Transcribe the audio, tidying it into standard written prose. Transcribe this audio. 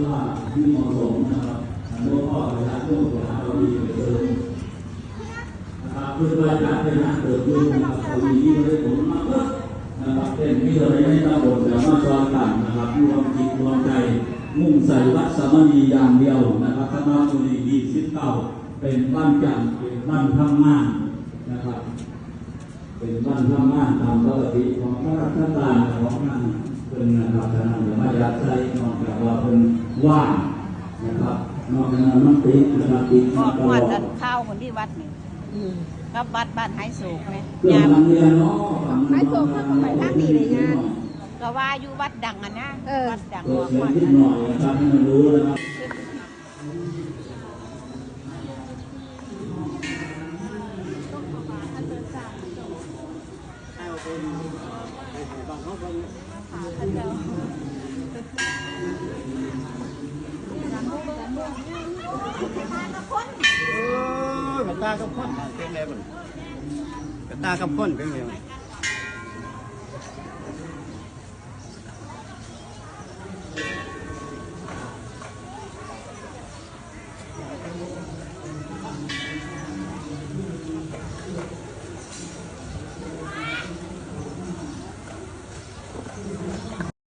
ว่าที่เหมาะสมนะครับหลวงพ่อเวลาช่วงเวลาเราดีไปเลยนะครับเพื่อว่าจะเป็นนักเกิดขึ้นนะครับเรามีที่ได้ผลมากนะครับเป็นที่เราได้ตำบลแต่มาซ้อนกันนะครับรวมจิตรวมใจมุ่งใส่วัดสามณีอย่างเดียวนะครับคณะบุรีดีสิบเก้าเป็นบ้านจันทร์เป็นบ้านทำงานนะครับเป็นบ้านทำงานตามปกติของพระราชการของงานเป็นนะครับฉะนั้นอย่ามายัดใส่นอกจากว่าเป็นว่างนะครับนอกจากนั้นมันติดนะครับติดตลอดข้าวคนที่วัดนี่กับวัดบ้านไฮโศกไหมยามเรียนเนาะไม้โศกเขาไปทางนี้เลยงานก็ว่าอยู่วัดดังอ่ะนะวัดดังหัวนิดหน่อยนะครับให้มันรู้นะครับกระตากับพ่นเป็นไงบ้างกระตากับพ่นเป็นไง